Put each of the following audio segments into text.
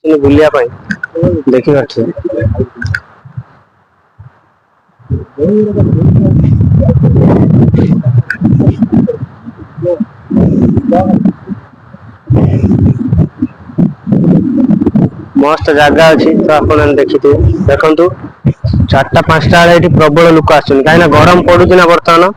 बुलिया देखी पार्थ मस्त जगह अच्छी तो आप देखी देखु 4टा-5टा बेले प्रबल लोक आसुन कहीं गरम पड़ू ना बर्तमान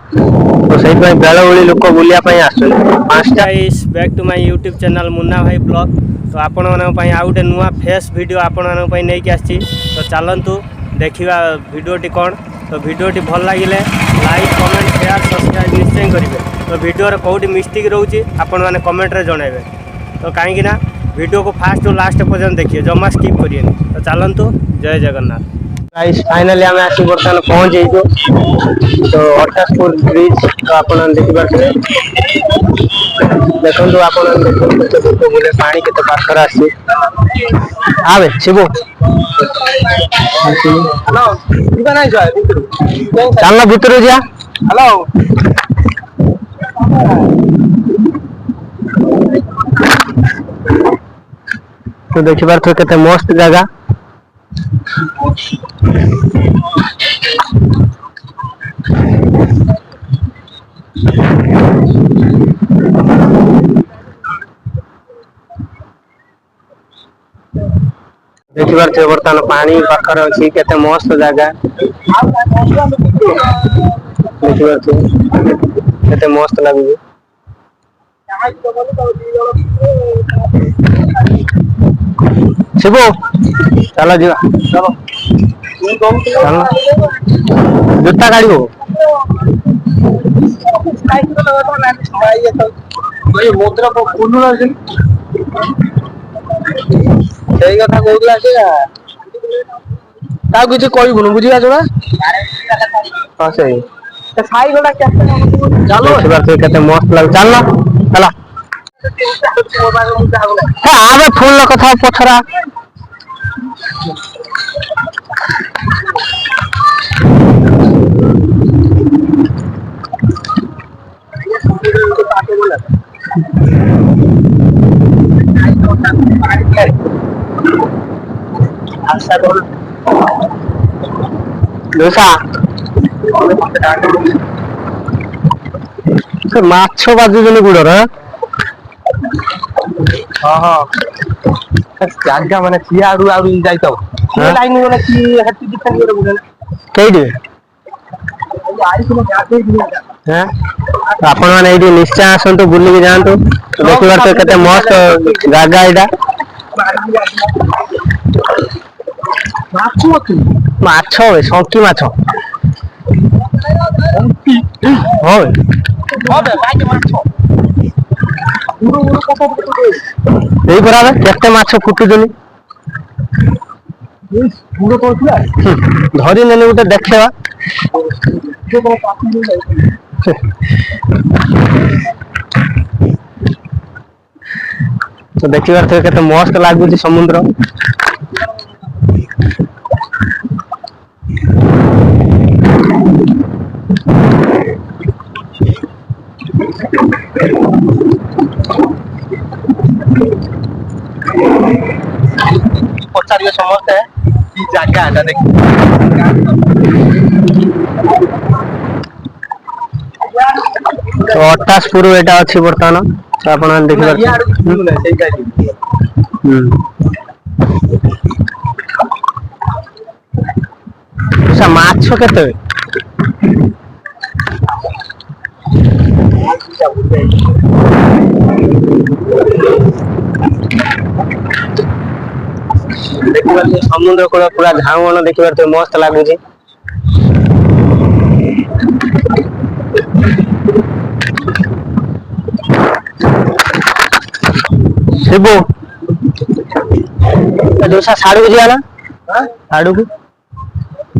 तो से बेल ओली लोक बुलिया back to my YouTube channel Munna भाई ब्लॉग तो आपण मानी आउ गए नुआ फेस वीडियो आपण नहीं आसी तो चलतु देखा वीडियोटी कौन तो वीडियोटी भल लगे लाइक कमेंट शेयर सब्सक्राइब निश्चय करेंगे तो वीडियो कौटी मिस्टेक रोचे आपण मैंने कमेंट रे जनइबे तो कहीं वीडियो को फास्ट टू लास्ट पर्यटन देखिए जमा स्किप करिए तो चलतु जय जगन्नाथ गाइस फाइनली आम आसी बर्तमान पहुँच तो अट्टासपुर ब्रिज तो आप देखी पारे देखो आप पानी के पाखर आसी आवे शिवु चलना भीतर जा हेलो तो देखी पार केते मस्त जगह देखी पारे बर्तमान पानी पाखर अच्छी केते मस्त जगह देखी पारे मस्त लगुच शिवु चलो जी चलो जूता काढ़ मुद्रा सही कथा कहूला किसी कहबुन बुझा चला हाँ सही चलो केते मस्त लग चलना चला आवे फूल कथा पथरा माछ बाजुन गुड़र हाँ हाँ जगह माने आड़ू आड़ू जाई तो लाइन वाला की हट्टी दिखन करे बोले केडी हैं आपण माने एडी निश्चय आसंतु बुल्ली के जानतो देखिबार तो केते मस्त जगह एडा माछ होय संकी माछ होय होबे भाई माछ यही बराबर केते माछ फुटुजनी धरी नेने गोटे देखा तो देखिबार थे केते मस्त लागुची समुद्र पचारियो समस्ते जगह देख तो अट्टासपुर एटा अच्छी बर्तमान तो आप देखिए माछ केते देखिए समुद्र कूल पूरा झाउण देखिए मस्त लगुच शिवु दोसा साड़ू को जाना साड़ू को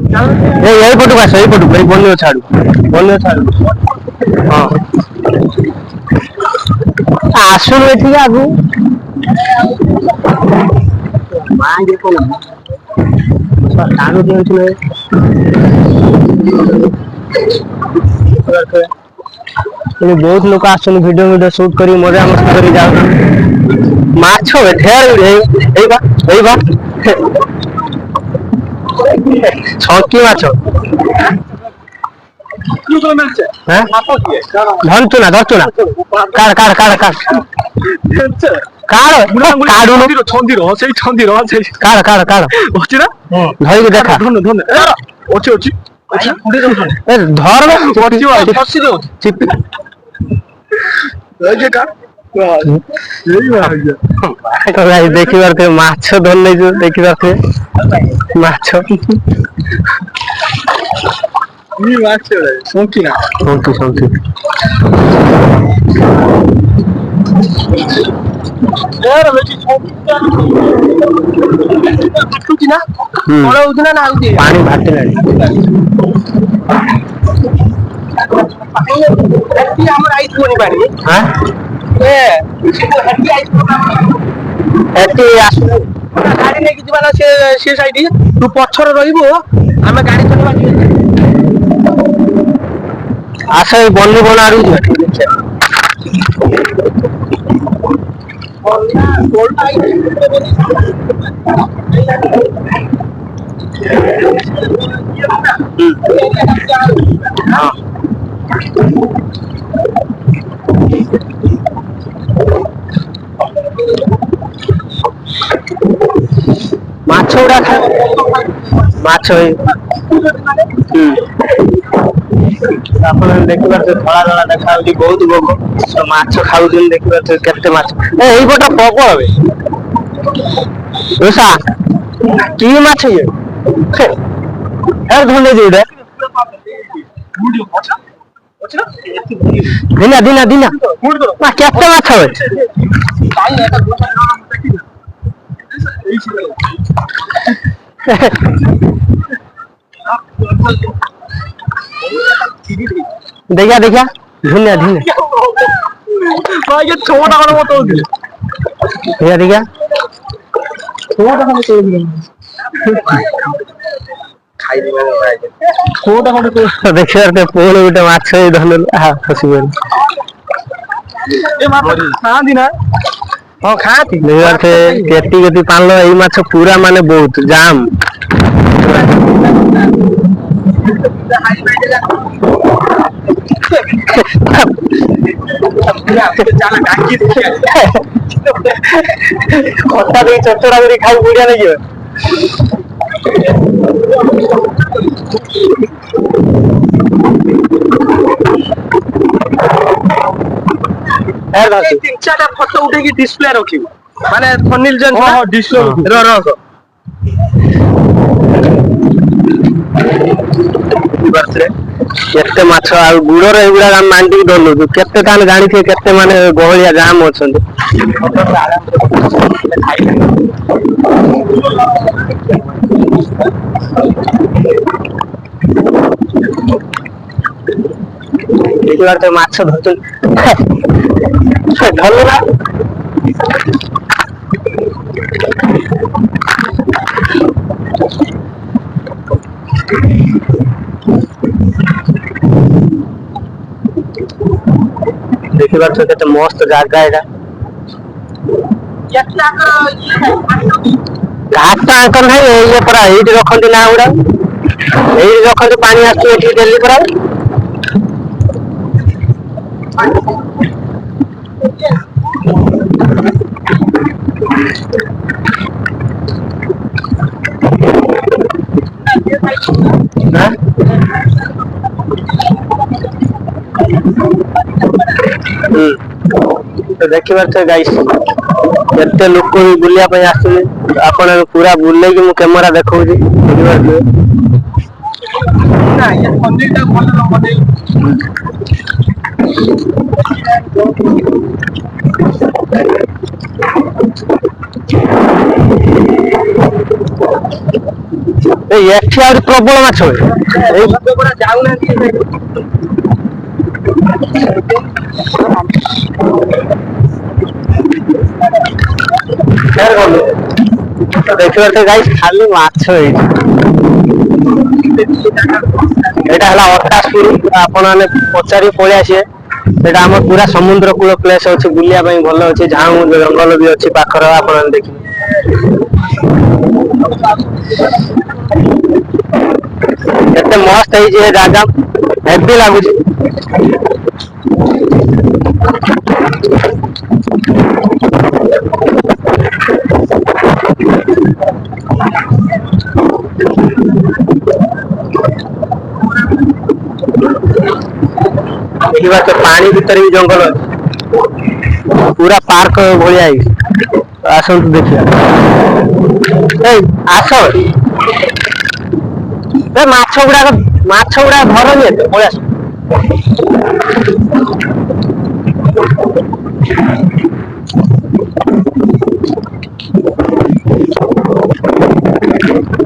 यही पटू आस यही पटू भाई बनियो छाड़ू हाँ आसुन ये आगु टाणु दिखाई बहुत लोग आस वीडियो शूट कर मजा मस्ती कर ମାଛ ଢେର ଏଇ ବା ଛକି ମାଛ ଧରୁଛୁ ନା କାଢ ଧରିକି ଦେଖା ଦେଖିପାରୁଥିବେ ମାଛ ଧରି ନେଇଛୁ ଦେଖିପାରୁଥିବେ ମାଛ ଶଙ୍କି ପାଣି ଭାଟିଲାଣି ଗାଡି ନେଇକି ଯିବା ନା ସେ ସାଇଡ ତୁ ପଛରେ ରହିବୁ ଆମେ ଗାଡି ଚଲେଇବା ଆସ ଏଇ ବନ୍ଧୁ ବନ ଆଡକୁ ଯିବା ମାଛ ଗୁଡା ମାଛ ଆପଣ ଦେଖିପାରୁଥିବେ ଧଳା ଧଳା ଦେଖା ଯାଉଛି ବହୁତ ବଗ ମାଛ ଖାଉଛନ୍ତି ଦେଖିପାରୁଥିବେ କେତେ ମାଛ ଏଇପଟ ପ୍ରବଳ କି ମାଛ ଇଏ ଧଣ୍ଡେ ଦିଟା ଦିନା କେତେ ମାଛ ଦେଖିଆ ଧୁନିଆ ଛଅଟା ଖଣ୍ଡେ ମତ ହଉଥିଲେ ଦେଖିଆ ଛଅଟା ଖଣ୍ଡେ ଦେଖିବାର ପୁଣି ଗୋଟେ ମାଛ ଧନୁ ଖସି ଖାଆନ୍ତି ନା ହଁ ଖାଆନ୍ତି କେଟି ପାଣିଲ ଏଇ ମାଛ ପୁରା ମାନେ ବହୁତ ଜାମ୍ ଖଟା ଦେଇ ଚଚଡା କରି ଖାଇ ବଢିଆ ଲାଗିବ ତିନି ଚାରିଟା ଫଟୋ ଉଠେଇକି ଡିସପ୍ଲେ ରଖିବୁ ମାନେ ଥନିଲ କେତେ ମାଛ ଆଉ ଗୁଡରେ ଏଇଗୁଡା ମାଣ୍ଡିକି ଧରୁଛୁ କେତେ ତାହେଲେ ଜାଣିଥିବେ କେତେ ମାନେ ଗହଳିଆ ଜାମ୍ ଅଛନ୍ତି ଦେଖିବାର ମାଛ ଧରୁଛନ୍ତି ଧରିଲ ନା ଦେଖିପାରୁଛ କେତେ ମସ୍ତ ଜାଗା ଏଇଟା ଘାଟ ଆଙ୍କର ନାହିଁ ଇଏ ପରା ଏଇଠି ରଖନ୍ତି ନା ଗୁଡା ଏଇଠି ରଖନ୍ତି ପାଣି ଆସୁଛି ଏଠି ଡେଲି ପରା ଦେଖିପାରୁଥିବେ ଗାଇସ୍ କେତେ ଲୋକ ବି ବୁଲିବା ପାଇଁ ଆସୁଛନ୍ତି ଆପଣ ପୁରା ବୁଲେଇକି ମୁଁ କ୍ୟାମେରା ଦେଖଉଛି ବୁଝିପାରୁଥିବେ ଏଠି ଆହୁରି ପ୍ରବଳ ମାଛ ଯାଉନାହାନ୍ତି ଦେଖିପାରୁଥିବେ ଗାଇସ୍ ଖାଲି ମାଛ ହେଇଛି ଏଇଟା ହେଲା ଅଟାସୁରୁ ଆପଣ ମାନେ ପଚାରି ପଳେଇ ଆସିବେ ସେଟା ଆମର ପୁରା ସମୁଦ୍ର କୂଳ ପ୍ଲେସ୍ ଅଛି, ବୁଲିବା ପାଇଁ ଭଲ ଅଛି, ଝାଉଁ ଜଙ୍ଗଲ ବି ଅଛି ପାଖରେ, ଆପଣ ଦେଖିବେ। କେତେ ମସ୍ତ ହେଇଛି ଏ ଜାଗା, ହେବି ଲାଗୁଛି। ଦେଖିବା ତ ପାଣି ଭିତରେ ବି ଜଙ୍ଗଲ ଅଛି, ପୁରା ପାର୍କ ଭଳିଆ ହେଇଛି। ଆସନ୍ତୁ ଦେଖିବା। ଏଇ ଆସ, ଏ ମାଛ ଗୁଡାକ ଧରନି ଏତେ, ପଳେଇ ଆସ।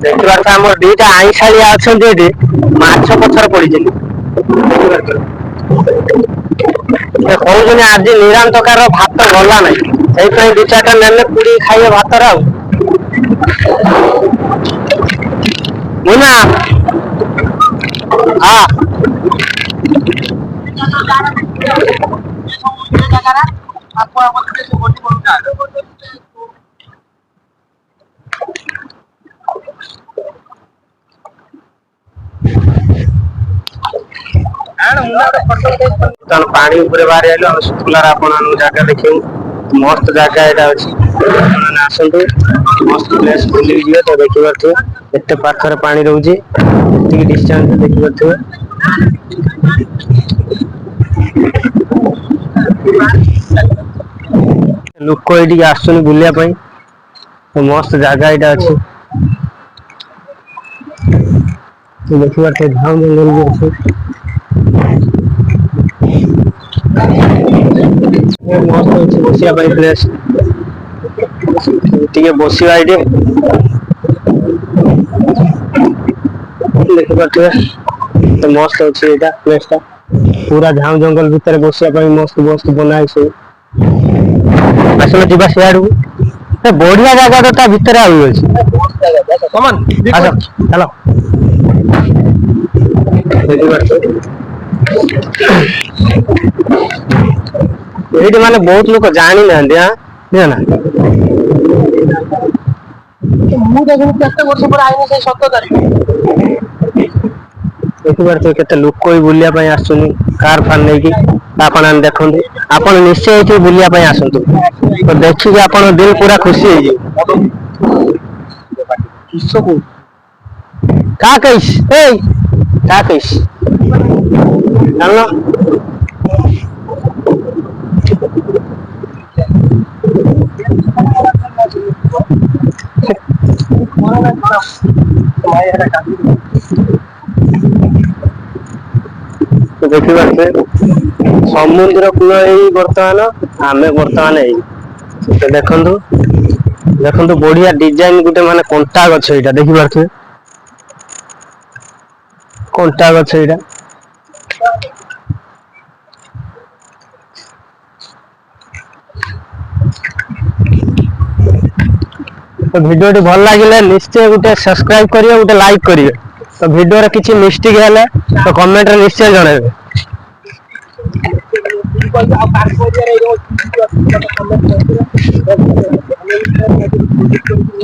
ଦେଖିବା ତ ଆମର ଦିଟା ଆଇଁଷାଳିଆ ଅଛନ୍ତି ଏଠି, ମାଛ ପଛରେ ପଡିଛନ୍ତି। ସେ କହୁଛନ୍ତି ଆଜି ନିରାନ୍ତକାର ଭାତ ଗଲା ନାହିଁ, ସେଇଥିପାଇଁ ଦି ଚାରିଟା ନେଲେ ପୁଡିକି ଖାଇବେ ଭାତରେ ଆଉ। ମୁନା ହଁ ବର୍ତ୍ତମାନ ପାଣି ଉପରେ ବାହାରି ଆଇଲୁ, ଆମେ ଶୁଖୁଲାରେ ଆପଣମାନଙ୍କୁ ଜାଗା ଦେଖିବୁ। ମସ୍ତ ଜାଗା ଏଇଟା ଅଛି, ଆପଣମାନେ ଆସନ୍ତୁ, ମସ୍ତ ପ୍ଲେସ୍ ବୁଲିକି ଯିବେ ତ ଦେଖିପାରୁଥିବେ। ଏତେ ପାଖରେ ପାଣି ରହୁଛି, ଏତିକି ଡିଷ୍ଟାନ୍ସ ଦେଖିପାରୁଥିବେ। ଲୋକ ଏଇଠିକି ଆସୁଛନ୍ତି ବୁଲିବା ପାଇଁ, ମସ୍ତ ଜାଗା ଏଇଟା ଅଛି। ଦେଖିପାରୁଥିବେ ଝାଉଁ ଜଙ୍ଗଲ ବି ଅଛି। ମସ୍ତ ଅଛି ବସିବା ପାଇଁ ପ୍ଲେସ୍, ଟିକେ ବସିବା ଏଇଠି। ଦେଖିପାରୁଥିବେ କେତେ ମସ୍ତ ଅଛି ଏଇଟା ପ୍ଲେସ୍ ଟା, ପୁରା ଝାଉଁ ଜଙ୍ଗଲ ଭିତରେ ବସିବା ପାଇଁ ମସ୍ତ ମସ୍ତ ବନା ହେଇଛି ସବୁ। ଆସୁନ ଯିବା ସିଆଡକୁ, ବଢିଆ ଜାଗା ତ ତା ଭିତରେ ଆହୁରି ଅଛି। ଆସ ଚାଲ। ଏଇଠି ମାନେ ବହୁତ ଲୋକ ଜାଣିନାହାନ୍ତି, ନା ମୁଁ ଦେଖୁନୁ କେତେ ବର୍ଷ ପରେ ଆଇନି ସେଇ 17 ତାରିଖ। ଦେଖିପାରୁଥିବେ କେତେ ଲୋକ ବି ବୁଲିବା ପାଇଁ ଆସୁଛନ୍ତି କାର ଫାର ନେଇକି, ଆପଣ ଦେଖନ୍ତୁ। ଆପଣ ନିଶ୍ଚୟ ଏଠି ବୁଲିବା ପାଇଁ ଆସନ୍ତୁ, ତ ଦେଖିକି ଆପଣ ଦିଲ୍ ପୁରା ଖୁସି ହେଇଯିବେ। କା କଇସ ଏଇ କା କଇସ ଜାଣିଲ। ଦେଖିପାରୁଥିବେ ସମୁଦ୍ର କୂଳ ଏଇ ବର୍ତ୍ତମାନ, ଆମେ ବର୍ତ୍ତମାନ ଏଇ ଦେଖନ୍ତୁ, ଦେଖନ୍ତୁ ବଢିଆ ଡିଜାଇନ ଗୋଟେ ମାନେ କଣ୍ଟା ଗଛ ଏଇଟା ଦେଖିପାରୁଥିବେ, କଣ୍ଟା ଗଛ ଏଇଟା। ତ ଭିଡିଓଟି ଭଲ ଲାଗିଲେ ନିଶ୍ଚୟ ଗୋଟେ ସବସ୍କ୍ରାଇବ କରିବେ, ଗୋଟେ ଲାଇକ୍ କରିବେ। ତ ଭିଡିଓରେ କିଛି ମିଷ୍ଟେକ୍ ହେଲେ ତ କମେଣ୍ଟରେ ନିଶ୍ଚୟ ଜଣେଇବେ।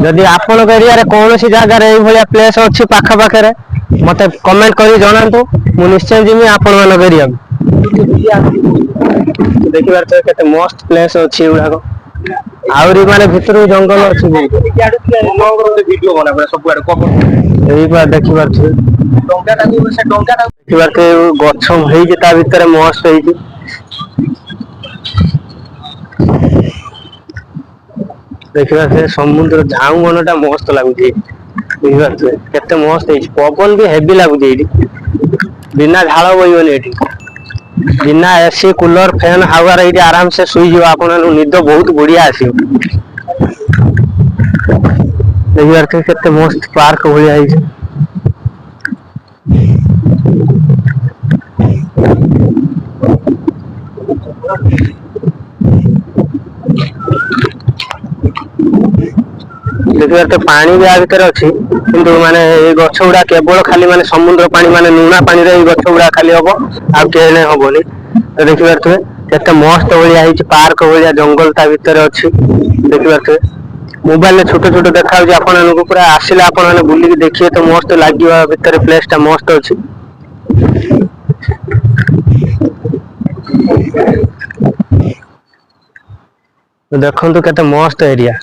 ଯଦି ଆପଣଙ୍କ ଏରିଆରେ କୌଣସି ଜାଗାରେ ଏଇଭଳିଆ ପ୍ଲେସ୍ ଅଛି ପାଖ ପାଖରେ, ମତେ କମେଣ୍ଟ କରି ଜଣାନ୍ତୁ, ମୁଁ ନିଶ୍ଚୟ ଯିବି ଆପଣ ମାନଙ୍କ ଏରିଆକୁ। ଦେଖିପାରୁଥିବେ କେତେ ମସ୍ତ ପ୍ଲେସ୍ ଅଛି ଏଗୁଡାକ, ଆହୁରି ମାନେ ଭିତରକୁ ଜଙ୍ଗଲ ଅଛି। ଏଇପା ଦେଖିପାରୁଥିବେ ଦେଖିପାରୁଥିବେ ଗଛ ହେଇଛି ତା ଭିତରେ ମସ୍ତ ହେଇଛି। ଦେଖିପାରୁଥିବେ ସମୁଦ୍ର ଝାଉଁ ବନ ଟା ମସ୍ତ ଲାଗୁଛି। ବୁଝିପାରୁଥିବେ କେତେ ମସ୍ତ ହେଇଛି, ପବନ ବି ହେବି ଲାଗୁଛି ଏଇଠି, ବିନା ଝାଳ ବହିବନି ଏଠି। ବିନା ଏସି କୁଲର ଫ୍ୟାନ ହାୱାରେ ଏଇଠି ଆରାମ ସେ ଶୋଇଯିବ, ଆପଣଙ୍କୁ ନିଦ ବହୁତ ବଢିଆ ଆସିବ। ଦେଖିପାରୁଥିବେ କେତେ ମସ୍ତ ପାର୍କ ଭଳିଆ ହେଇଛି। ଦେଖିପାରୁଥିବେ ପାଣି ବି ଆ ଭିତରେ ଅଛି, କିନ୍ତୁ ମାନେ ଏଇ ଗଛ ଗୁଡା କେବଳ ଖାଲି ମାନେ ସମୁଦ୍ର ପାଣି, ମାନେ ଲୁଣା ପାଣିରେ ଏଇ ଗଛ ଗୁଡା ଖାଲି ହବ, ଆଉ କେନେ ହବନି। ଦେଖିପାରୁଥିବେ କେତେ ମସ୍ତ ଭଳିଆ ହେଇଛି, ପାର୍କ ଭଳିଆ ଜଙ୍ଗଲ ତା ଭିତରେ ଅଛି ଦେଖିପାରୁଥିବେ। ମୋବାଇଲ ରେ ଛୋଟ ଛୋଟ ଦେଖାଯାଉଛି, ଆପଣମାନଙ୍କୁ ପୁରା ଆସିଲେ ଆପଣ ମାନେ ବୁଲିକି ଦେଖିବେ ତ ମସ୍ତ ଲାଗିବ। ଭିତରେ ପ୍ଲେସ ଟା ମସ୍ତ ଅଛି। ଦେଖନ୍ତୁ କେତେ ମସ୍ତ ଏରିଆ।